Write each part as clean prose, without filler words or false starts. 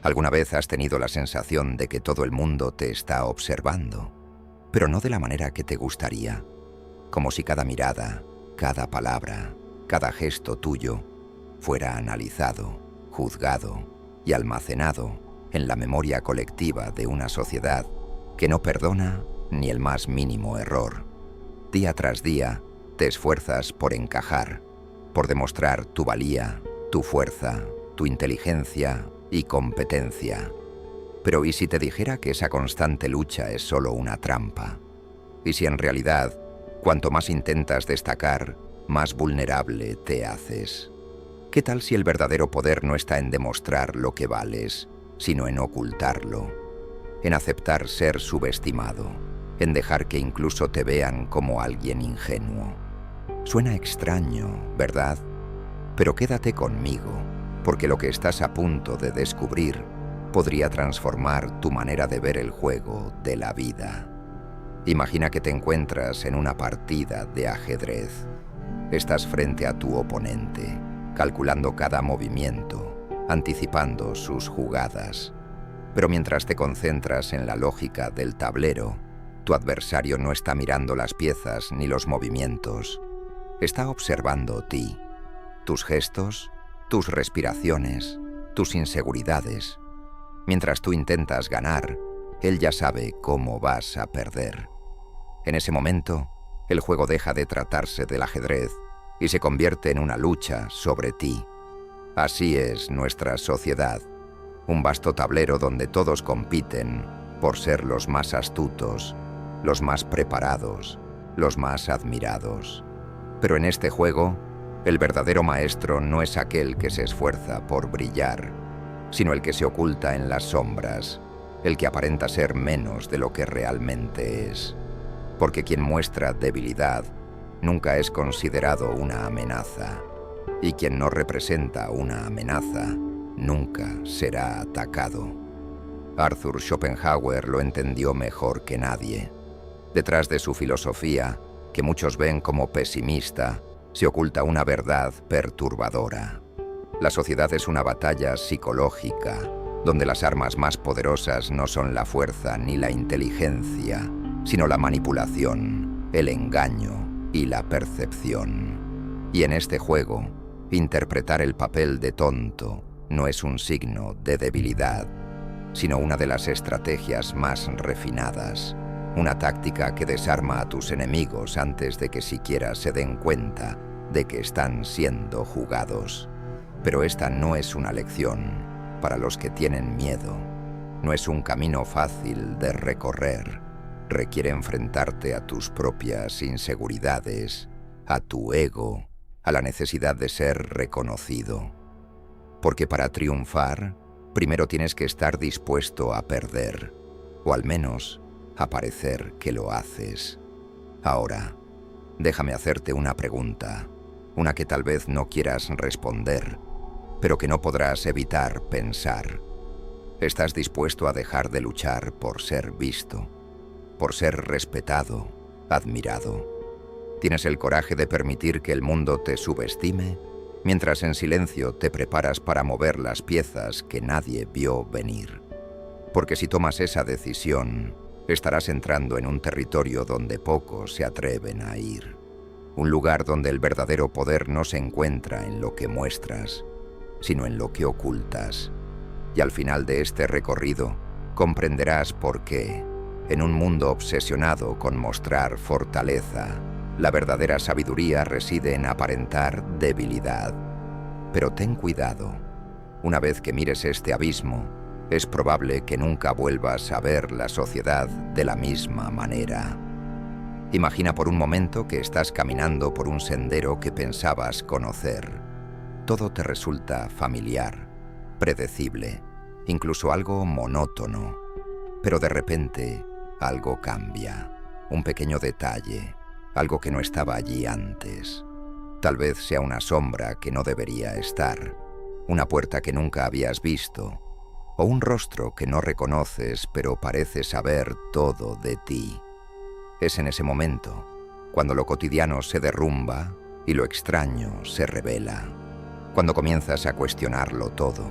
¿Alguna vez has tenido la sensación de que todo el mundo te está observando, pero no de la manera que te gustaría? Como si cada mirada, cada palabra, cada gesto tuyo fuera analizado, juzgado y almacenado en la memoria colectiva de una sociedad que no perdona ni el más mínimo error. Día tras día te esfuerzas por encajar, por demostrar tu valía, tu fuerza, tu inteligencia y competencia. Pero ¿y si te dijera que esa constante lucha es solo una trampa? ¿Y si en realidad, cuanto más intentas destacar, más vulnerable te haces? ¿Qué tal si el verdadero poder no está en demostrar lo que vales, sino en ocultarlo, en aceptar ser subestimado, en dejar que incluso te vean como alguien ingenuo? Suena extraño, ¿verdad? Pero quédate conmigo, porque lo que estás a punto de descubrir podría transformar tu manera de ver el juego de la vida. Imagina que te encuentras en una partida de ajedrez. Estás frente a tu oponente, calculando cada movimiento, anticipando sus jugadas. Pero mientras te concentras en la lógica del tablero, tu adversario no está mirando las piezas ni los movimientos. Está observando ti, tus gestos, tus respiraciones, tus inseguridades. Mientras tú intentas ganar, él ya sabe cómo vas a perder. En ese momento, el juego deja de tratarse del ajedrez y se convierte en una lucha sobre ti. Así es nuestra sociedad, un vasto tablero donde todos compiten por ser los más astutos, los más preparados, los más admirados. Pero en este juego, el verdadero maestro no es aquel que se esfuerza por brillar, sino el que se oculta en las sombras, el que aparenta ser menos de lo que realmente es. Porque quien muestra debilidad nunca es considerado una amenaza, y quien no representa una amenaza nunca será atacado. Arthur Schopenhauer lo entendió mejor que nadie. Detrás de su filosofía, que muchos ven como pesimista, se oculta una verdad perturbadora. La sociedad es una batalla psicológica, donde las armas más poderosas no son la fuerza ni la inteligencia, sino la manipulación, el engaño y la percepción. Y en este juego, interpretar el papel de tonto no es un signo de debilidad, sino una de las estrategias más refinadas, una táctica que desarma a tus enemigos antes de que siquiera se den cuenta de que están siendo jugados. Pero esta no es una lección para los que tienen miedo. No es un camino fácil de recorrer. Requiere enfrentarte a tus propias inseguridades, a tu ego, a la necesidad de ser reconocido. Porque para triunfar, primero tienes que estar dispuesto a perder, o al menos a parecer que lo haces. Ahora, déjame hacerte una pregunta, una que tal vez no quieras responder, pero que no podrás evitar pensar. ¿Estás dispuesto a dejar de luchar por ser visto, por ser respetado, admirado? ¿Tienes el coraje de permitir que el mundo te subestime, mientras en silencio te preparas para mover las piezas que nadie vio venir? Porque si tomas esa decisión, estarás entrando en un territorio donde pocos se atreven a ir. Un lugar donde el verdadero poder no se encuentra en lo que muestras, sino en lo que ocultas. Y al final de este recorrido, comprenderás por qué, en un mundo obsesionado con mostrar fortaleza, la verdadera sabiduría reside en aparentar debilidad. Pero ten cuidado. Una vez que mires este abismo, es probable que nunca vuelvas a ver la sociedad de la misma manera. Imagina por un momento que estás caminando por un sendero que pensabas conocer. Todo te resulta familiar, predecible, incluso algo monótono. Pero de repente, algo cambia. Un pequeño detalle, algo que no estaba allí antes. Tal vez sea una sombra que no debería estar, una puerta que nunca habías visto, o un rostro que no reconoces pero parece saber todo de ti. Es en ese momento, cuando lo cotidiano se derrumba y lo extraño se revela, cuando comienzas a cuestionarlo todo.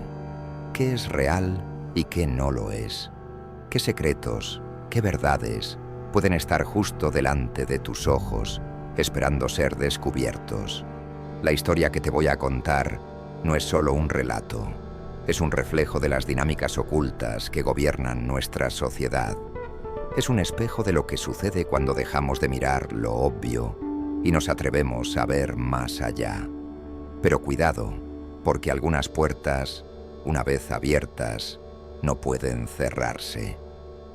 ¿Qué es real y qué no lo es. ¿Qué secretos, qué verdades pueden estar justo delante de tus ojos, esperando ser descubiertos? La historia que te voy a contar no es solo un relato, es un reflejo de las dinámicas ocultas que gobiernan nuestra sociedad. Es un espejo de lo que sucede cuando dejamos de mirar lo obvio y nos atrevemos a ver más allá. Pero cuidado, porque algunas puertas, una vez abiertas, no pueden cerrarse.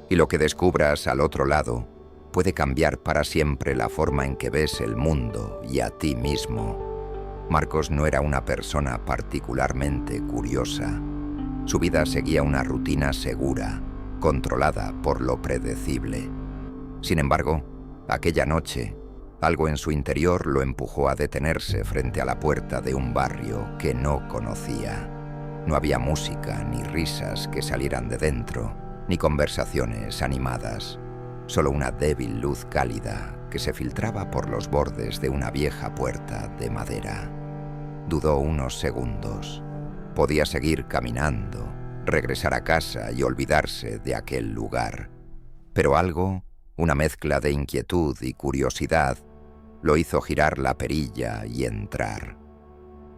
Y lo que descubras al otro lado puede cambiar para siempre la forma en que ves el mundo y a ti mismo. Marcos no era una persona particularmente curiosa. Su vida seguía una rutina segura, controlada por lo predecible. Sin embargo, aquella noche, algo en su interior lo empujó a detenerse frente a la puerta de un barrio que no conocía. No había música ni risas que salieran de dentro, ni conversaciones animadas. Solo una débil luz cálida que se filtraba por los bordes de una vieja puerta de madera. Dudó unos segundos. Podía seguir caminando, regresar a casa y olvidarse de aquel lugar. Pero algo, una mezcla de inquietud y curiosidad, lo hizo girar la perilla y entrar.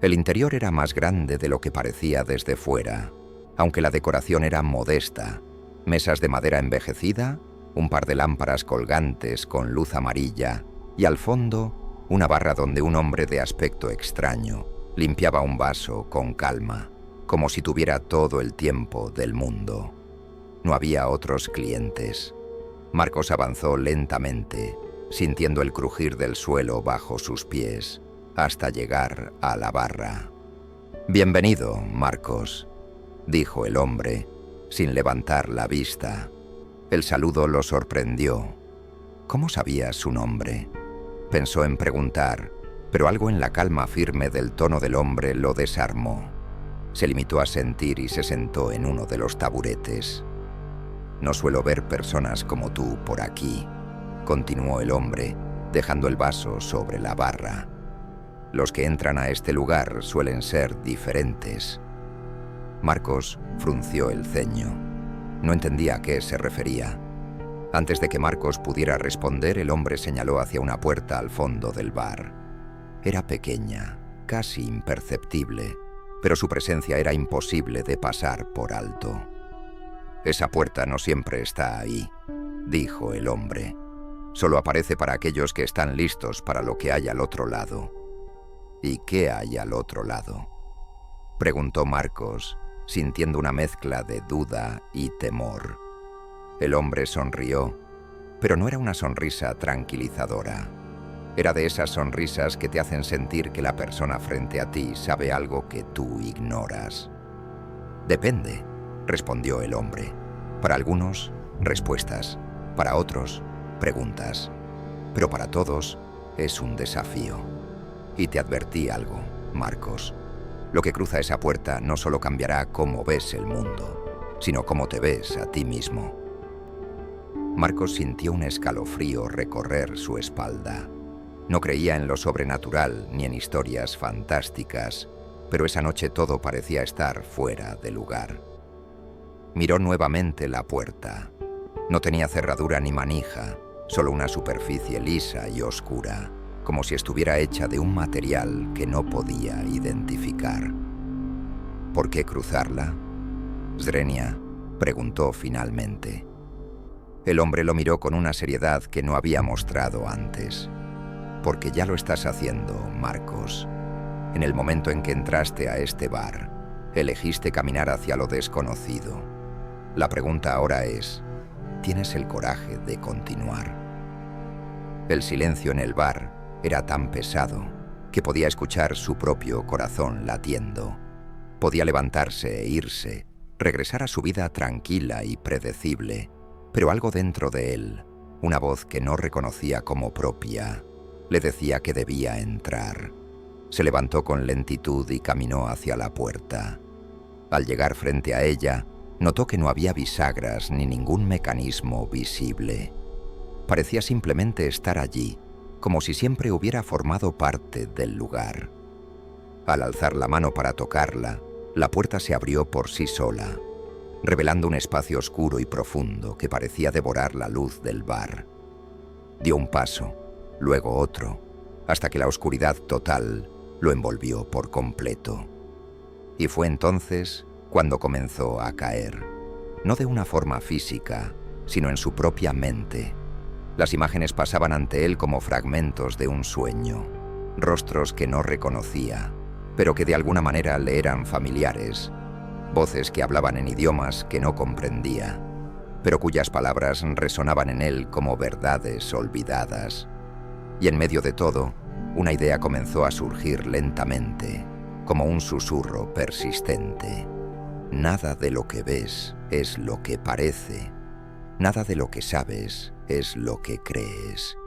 El interior era más grande de lo que parecía desde fuera, aunque la decoración era modesta. Mesas de madera envejecida, un par de lámparas colgantes con luz amarilla y al fondo una barra donde un hombre de aspecto extraño limpiaba un vaso con calma, como si tuviera todo el tiempo del mundo. No había otros clientes. Marcos avanzó lentamente, sintiendo el crujir del suelo bajo sus pies, hasta llegar a la barra. «Bienvenido, Marcos», dijo el hombre, sin levantar la vista. El saludo lo sorprendió. ¿Cómo sabía su nombre? Pensó en preguntar, pero algo en la calma firme del tono del hombre lo desarmó. Se limitó a sentir y se sentó en uno de los taburetes. «No suelo ver personas como tú por aquí», continuó el hombre, dejando el vaso sobre la barra. «Los que entran a este lugar suelen ser diferentes». Marcos frunció el ceño. No entendía a qué se refería. Antes de que Marcos pudiera responder, el hombre señaló hacia una puerta al fondo del bar. Era pequeña, casi imperceptible, pero su presencia era imposible de pasar por alto. «Esa puerta no siempre está ahí», dijo el hombre. «Solo aparece para aquellos que están listos para lo que hay al otro lado». «¿Y qué hay al otro lado?», preguntó Marcos, sintiendo una mezcla de duda y temor. El hombre sonrió, pero no era una sonrisa tranquilizadora. Era de esas sonrisas que te hacen sentir que la persona frente a ti sabe algo que tú ignoras. «Depende», respondió el hombre. «Para algunos, respuestas. Para otros, preguntas. Pero para todos, es un desafío. Y te advertí algo, Marcos. Lo que cruza esa puerta no solo cambiará cómo ves el mundo, sino cómo te ves a ti mismo». Marcos sintió un escalofrío recorrer su espalda. No creía en lo sobrenatural ni en historias fantásticas, pero esa noche todo parecía estar fuera de lugar. Miró nuevamente la puerta. No tenía cerradura ni manija, solo una superficie lisa y oscura, como si estuviera hecha de un material que no podía identificar. «¿Por qué cruzarla?», Zrenia preguntó finalmente. El hombre lo miró con una seriedad que no había mostrado antes. «Porque ya lo estás haciendo, Marcos. En el momento en que entraste a este bar, elegiste caminar hacia lo desconocido. La pregunta ahora es, ¿tienes el coraje de continuar?». El silencio en el bar era tan pesado que podía escuchar su propio corazón latiendo. Podía levantarse e irse, regresar a su vida tranquila y predecible, pero algo dentro de él, una voz que no reconocía como propia, le decía que debía entrar. Se levantó con lentitud y caminó hacia la puerta. Al llegar frente a ella, notó que no había bisagras ni ningún mecanismo visible. Parecía simplemente estar allí, como si siempre hubiera formado parte del lugar. Al alzar la mano para tocarla, la puerta se abrió por sí sola. revelando un espacio oscuro y profundo que parecía devorar la luz del bar. Dio un paso, luego otro, hasta que la oscuridad total lo envolvió por completo. Y fue entonces cuando comenzó a caer, no de una forma física, sino en su propia mente. Las imágenes pasaban ante él como fragmentos de un sueño, rostros que no reconocía, pero que de alguna manera le eran familiares, voces que hablaban en idiomas que no comprendía, pero cuyas palabras resonaban en él como verdades olvidadas. Y en medio de todo, una idea comenzó a surgir lentamente, como un susurro persistente. Nada de lo que ves es lo que parece. Nada de lo que sabes es lo que crees.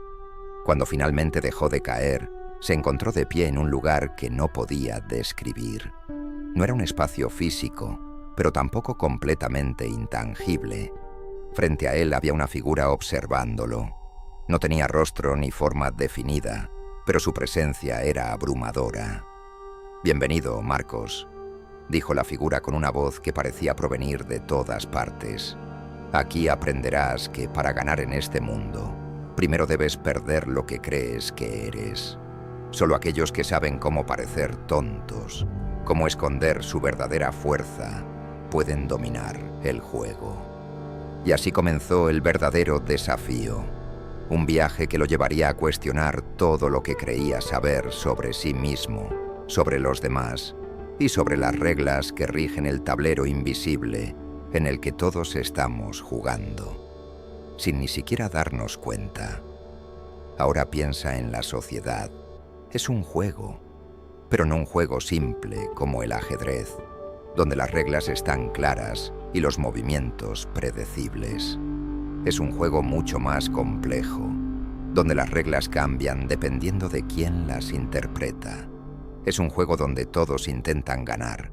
Cuando finalmente dejó de caer, se encontró de pie en un lugar que no podía describir. No era un espacio físico, pero tampoco completamente intangible. Frente a él había una figura observándolo. No tenía rostro ni forma definida, pero su presencia era abrumadora. «Bienvenido, Marcos», dijo la figura con una voz que parecía provenir de todas partes. «Aquí aprenderás que para ganar en este mundo, primero debes perder lo que crees que eres. Solo aquellos que saben cómo parecer tontos, cómo esconder su verdadera fuerza, pueden dominar el juego». Y así comenzó el verdadero desafío, un viaje que lo llevaría a cuestionar todo lo que creía saber sobre sí mismo, sobre los demás y sobre las reglas que rigen el tablero invisible en el que todos estamos jugando, sin ni siquiera darnos cuenta. Ahora piensa en la sociedad. Es un juego, pero no un juego simple como el ajedrez, donde las reglas están claras y los movimientos predecibles. Es un juego mucho más complejo, donde las reglas cambian dependiendo de quién las interpreta. Es un juego donde todos intentan ganar,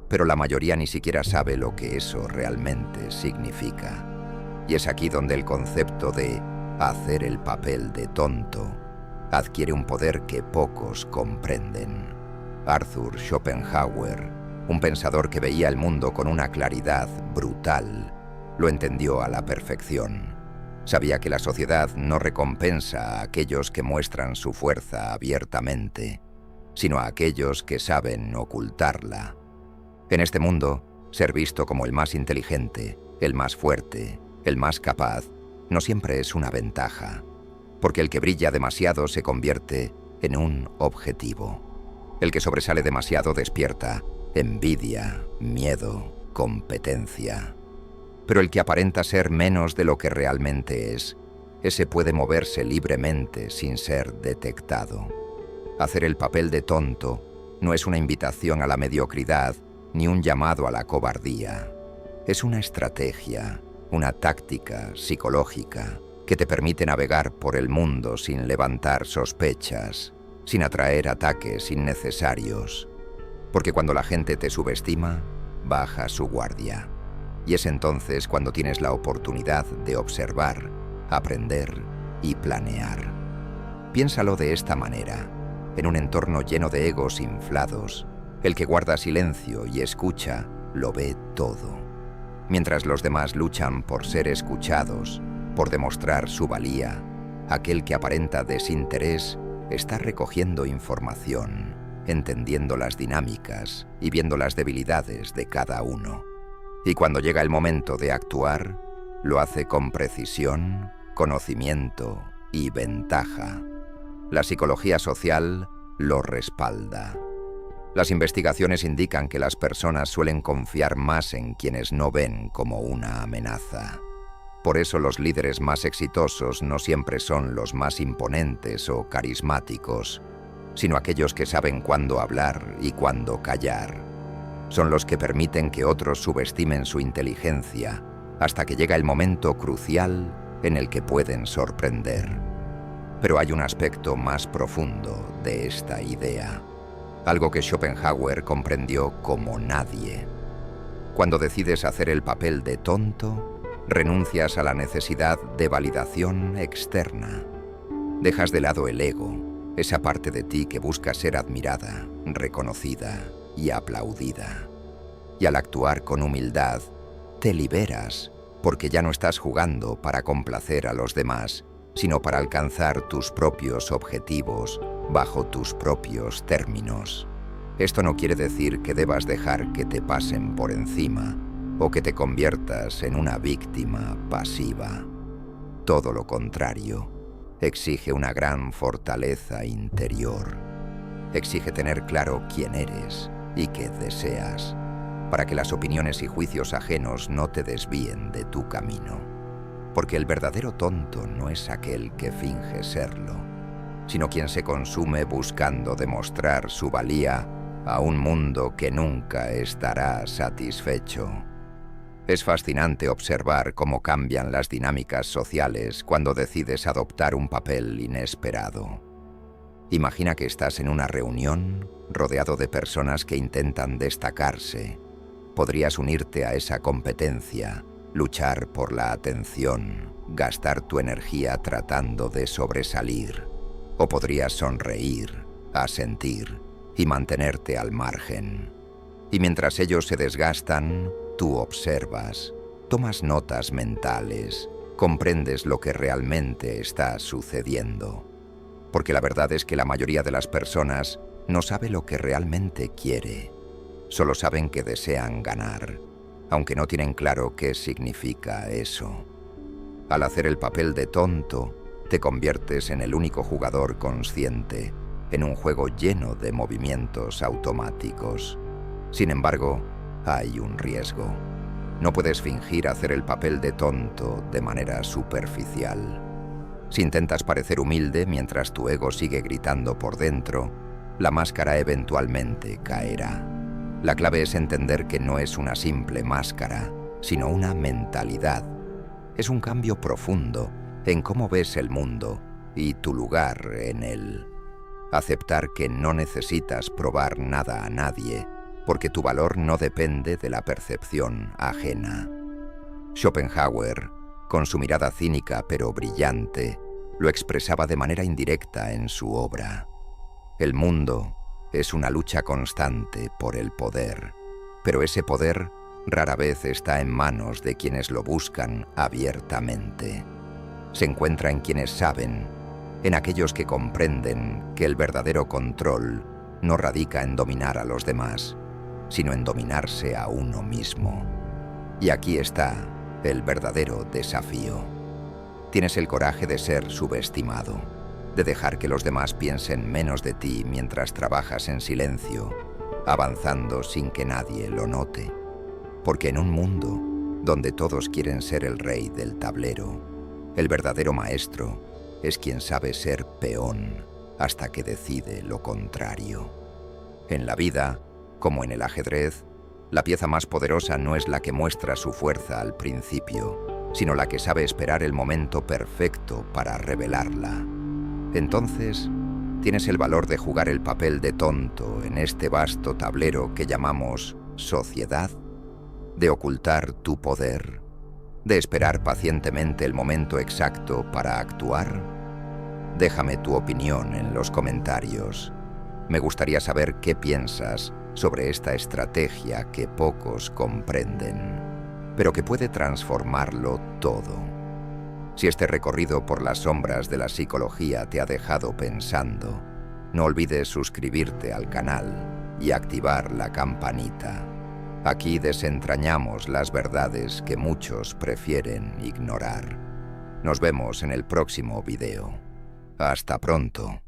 pero la mayoría ni siquiera sabe lo que eso realmente significa. Y es aquí donde el concepto de hacer el papel de tonto adquiere un poder que pocos comprenden. Arthur Schopenhauer, un pensador que veía el mundo con una claridad brutal, lo entendió a la perfección. Sabía que la sociedad no recompensa a aquellos que muestran su fuerza abiertamente, sino a aquellos que saben ocultarla. En este mundo, ser visto como el más inteligente, el más fuerte, el más capaz, no siempre es una ventaja, porque el que brilla demasiado se convierte en un objetivo. El que sobresale demasiado despierta envidia, miedo, competencia. Pero el que aparenta ser menos de lo que realmente es, ese puede moverse libremente sin ser detectado. Hacer el papel de tonto no es una invitación a la mediocridad ni un llamado a la cobardía. Es una estrategia, una táctica psicológica que te permite navegar por el mundo sin levantar sospechas, sin atraer ataques innecesarios. Porque cuando la gente te subestima, baja su guardia. Y es entonces cuando tienes la oportunidad de observar, aprender y planear. Piénsalo de esta manera. En un entorno lleno de egos inflados, el que guarda silencio y escucha lo ve todo. Mientras los demás luchan por ser escuchados, por demostrar su valía, aquel que aparenta desinterés está recogiendo información, entendiendo las dinámicas y viendo las debilidades de cada uno. Y cuando llega el momento de actuar, lo hace con precisión, conocimiento y ventaja. La psicología social lo respalda. Las investigaciones indican que las personas suelen confiar más en quienes no ven como una amenaza. Por eso los líderes más exitosos no siempre son los más imponentes o carismáticos, sino aquellos que saben cuándo hablar y cuándo callar. Son los que permiten que otros subestimen su inteligencia hasta que llega el momento crucial en el que pueden sorprender. Pero hay un aspecto más profundo de esta idea, algo que Schopenhauer comprendió como nadie. Cuando decides hacer el papel de tonto, renuncias a la necesidad de validación externa. Dejas de lado el ego, esa parte de ti que busca ser admirada, reconocida y aplaudida. Y al actuar con humildad, Te liberas, porque ya no estás jugando para complacer a los demás, sino para alcanzar tus propios objetivos bajo tus propios términos. Esto no quiere decir que debas dejar que te pasen por encima o que te conviertas en una víctima pasiva. Todo lo contrario, exige una gran fortaleza interior. Exige tener claro quién eres y qué deseas, para que las opiniones y juicios ajenos no te desvíen de tu camino. Porque el verdadero tonto no es aquel que finge serlo, sino quien se consume buscando demostrar su valía a un mundo que nunca estará satisfecho. Es fascinante observar cómo cambian las dinámicas sociales cuando decides adoptar un papel inesperado. Imagina que estás en una reunión rodeado de personas que intentan destacarse. Podrías unirte a esa competencia, luchar por la atención, gastar tu energía tratando de sobresalir. O podrías sonreír, asentir y mantenerte al margen. Y mientras ellos se desgastan, tú observas, tomas notas mentales, comprendes lo que realmente está sucediendo. Porque la verdad es que la mayoría de las personas no sabe lo que realmente quiere. Solo saben que desean ganar, aunque no tienen claro qué significa eso. Al hacer el papel de tonto, te conviertes en el único jugador consciente, en un juego lleno de movimientos automáticos. Sin embargo, hay un riesgo. No puedes fingir hacer el papel de tonto de manera superficial. Si intentas parecer humilde mientras tu ego sigue gritando por dentro, la máscara eventualmente caerá. La clave es entender que no es una simple máscara, sino una mentalidad. Es un cambio profundo en cómo ves el mundo y tu lugar en él. Aceptar que no necesitas probar nada a nadie, porque tu valor no depende de la percepción ajena. Schopenhauer, con su mirada cínica pero brillante, lo expresaba de manera indirecta en su obra. El mundo es una lucha constante por el poder, pero ese poder rara vez está en manos de quienes lo buscan abiertamente. Se encuentra en quienes saben, en aquellos que comprenden que el verdadero control no radica en dominar a los demás, sino en dominarse a uno mismo. Y aquí está el verdadero desafío. Tienes el coraje de ser subestimado, de dejar que los demás piensen menos de ti mientras trabajas en silencio, avanzando sin que nadie lo note. Porque en un mundo donde todos quieren ser el rey del tablero, el verdadero maestro es quien sabe ser peón hasta que decide lo contrario. En la vida, como en el ajedrez, la pieza más poderosa no es la que muestra su fuerza al principio, sino la que sabe esperar el momento perfecto para revelarla. Entonces, tienes el valor de jugar el papel de tonto en este vasto tablero que llamamos sociedad, de ocultar tu poder, de esperar pacientemente el momento exacto para actuar. Déjame tu opinión en los comentarios. Me gustaría saber qué piensas sobre esta estrategia que pocos comprenden, pero que puede transformarlo todo. Si este recorrido por las sombras de la psicología te ha dejado pensando, no olvides suscribirte al canal y activar la campanita. Aquí desentrañamos las verdades que muchos prefieren ignorar. Nos vemos en el próximo video. Hasta pronto.